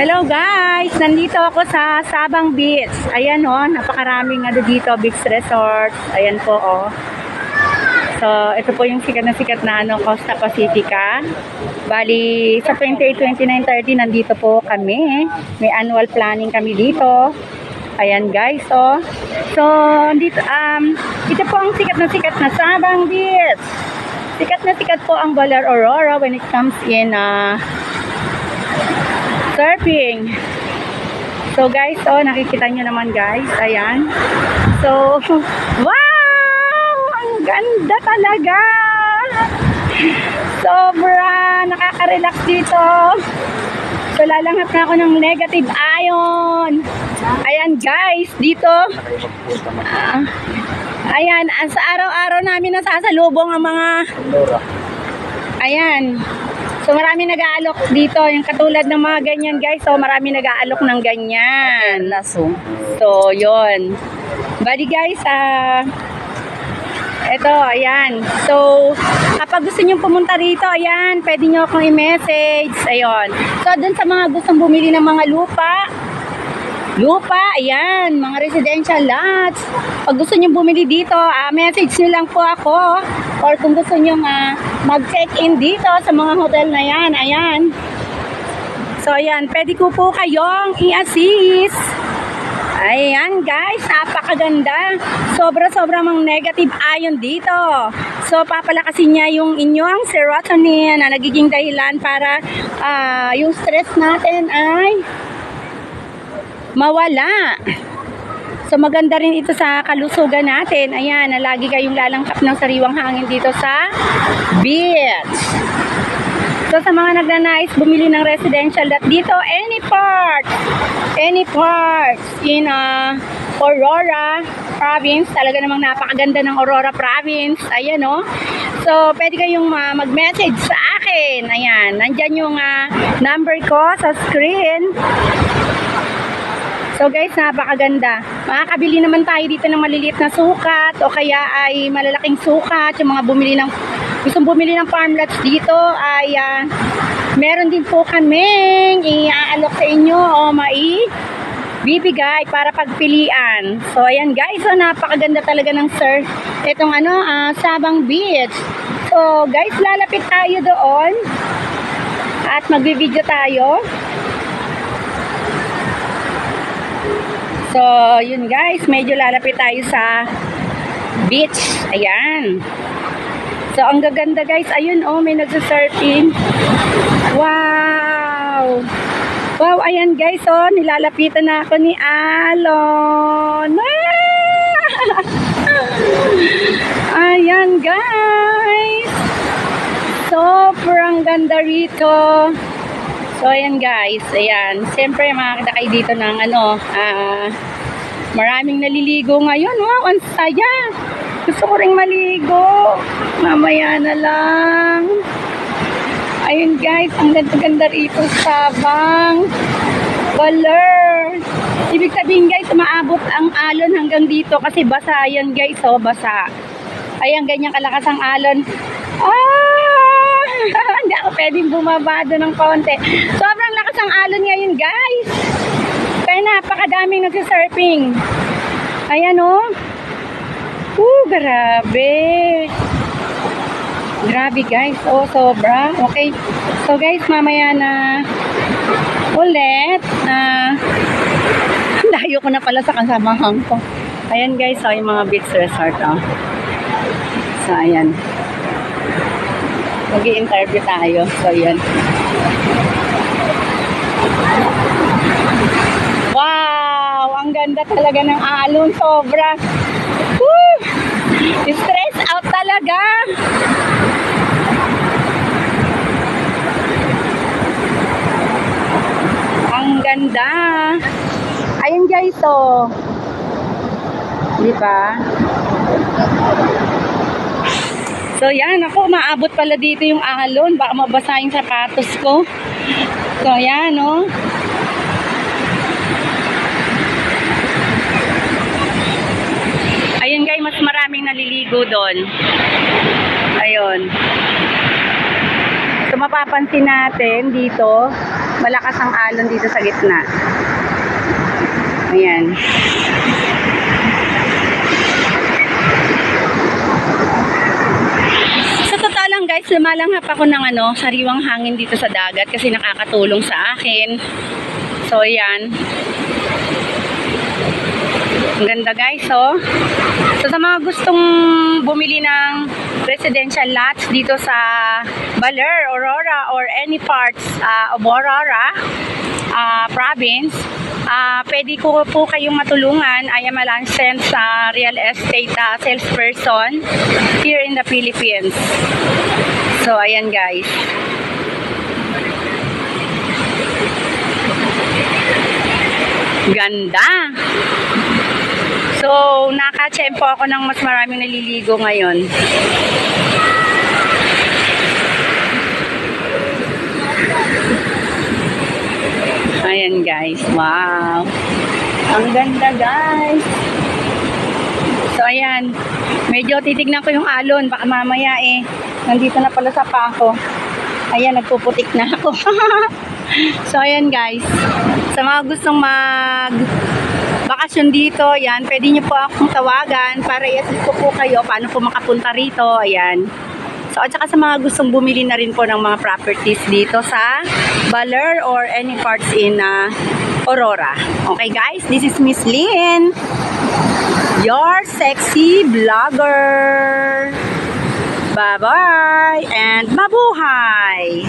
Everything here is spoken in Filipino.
Hello guys! Nandito ako sa Sabang Beach. Ayan o, napakaraming dito, beach resorts. Ayan po o. So, ito po yung sikat na Costa Pacifica. Bali, sa 28, 29, 30, nandito po kami. May annual planning kami dito. Ayan guys, oh. So, dito, ito po ang sikat na Sabang Beach. Sikat na sikat po ang Valar Aurora when it comes in surfing. So guys, oh, nakikita nyo naman guys. Ayan. So, wow! Ang ganda talaga! Sobra! Nakaka-relax dito. So, lalanghap na ako ng negative ion. Ayan guys, dito. Ayan, sa araw-araw namin nasasalubong ang mga... Ayan. So, marami nag-aalok dito. Yung katulad ng mga ganyan, guys. So, marami nag-aalok ng ganyan. So, yun. Bali, guys, eto, ayan. So, kapag gusto nyo pumunta rito, ayan, pwede nyo akong i-message. Ayun. So, dun sa mga gustong bumili ng mga lupa, ayan, mga residential lots. Pag gusto nyo bumili dito, message nyo lang po ako. Or kung gusto nyo mag-check-in dito sa mga hotel na yan, ayan. So, ayan, pwede ko po kayong i-assist. Ayan, guys, napakaganda. Sobra-sobra mang negative ion dito. So, papalakasin niya yung inyong serotonin na nagiging dahilan para yung stress natin ay mawala. So, maganda rin ito sa kalusugan natin. Ayan, na lagi kayong lalangkap ng sariwang hangin dito sa beach. So, sa mga nagnanais bumili ng residential lot dito, any parts in Aurora Province. Talaga namang napakaganda ng Aurora Province. Ayan, oh. So, pwede kayong mag-message sa akin. Ayan, nandyan yung number ko sa screen. So guys, napakaganda. Makakabili naman tayo dito ng maliliit na sukat o kaya ay malalaking sukat. Yung mga gustong bumili ng farm lots dito ay meron din po kaming i-aalok sa inyo o bibigay para pagpilian. So ayan guys, so napakaganda talaga ng itong Sabang Beach. So guys, lalapit tayo doon at magbibideo tayo. So, yun guys, medyo lalapit tayo sa beach. Ayan. So, ang gaganda guys. Ayun, oh, may nagsasurfing. Wow! Wow, ayan guys, oh, nilalapitan na ako ni Alon. Ayan guys. Sobrang ganda rito. So, ayan guys, ayan. Siyempre, makakita kayo dito ng maraming naliligo ngayon. Wow, ang saya. Gusto ko ring maligo. Mamaya na lang. Ayun guys, ang ganda-ganda rito sa Sabang Valar. Ibig sabihin guys, maabot ang alon hanggang dito kasi basa yan guys, oh, basa. Ayan, ganyan kalakas ang alon. Hindi ako pwedeng bumaba doon ng konti. Sobrang lakas ang alon ngayon guys. Kaya napakadaming nagsisurfing. Ayan o. Grabe. Grabe guys. Oh, sobra. Okay. So guys, mamaya na ulit. Layo ko na pala sa kasamahan ko. Ayan guys, so yung mga beach resort. Oh. So ayan. Mag-i-interview tayo. So, yan. Wow! Ang ganda talaga ng alon. Sobra. Woo! Stress out talaga. Ang ganda. Ayun guys, oh. Di ba? So yan, ako, maabot pala dito yung alon. Baka mabasa yung sapatos ko. So yan, no. Ayun guys, mas maraming naliligo doon. Ayun. So mapapansin natin dito, malakas ang alon dito sa gitna. Ayan. Sa totoo lang guys, lumalanghap ako ng sariwang hangin dito sa dagat kasi nakakatulong sa akin. So ayan. Ang ganda guys, oh. So sa mga gustong bumili ng residential lots dito sa Baler, Aurora, or any parts of Aurora province, pwede ko po kayong matulungan. I am a licensed real estate salesperson here in the Philippines. So ayan guys. Ganda. So, nakatsempo ako ng mas maraming naliligo ngayon. Ayan guys. Wow. Ang ganda guys. So, ayan. Medyo titignan ko yung alon. Baka mamaya nandito na pala sa pako. Ayan, nagpuputik na ako. So, ayan guys. Sa mga gustong bakasyon dito, yan, pwede nyo po akong tawagan para i-assist ko po kayo paano po makapunta rito, ayan. So, at saka sa mga gustong bumili na rin po ng mga properties dito sa Baler or any parts in Aurora. Okay guys, this is Miss Lynn, your sexy vlogger. Bye-bye and mabuhay!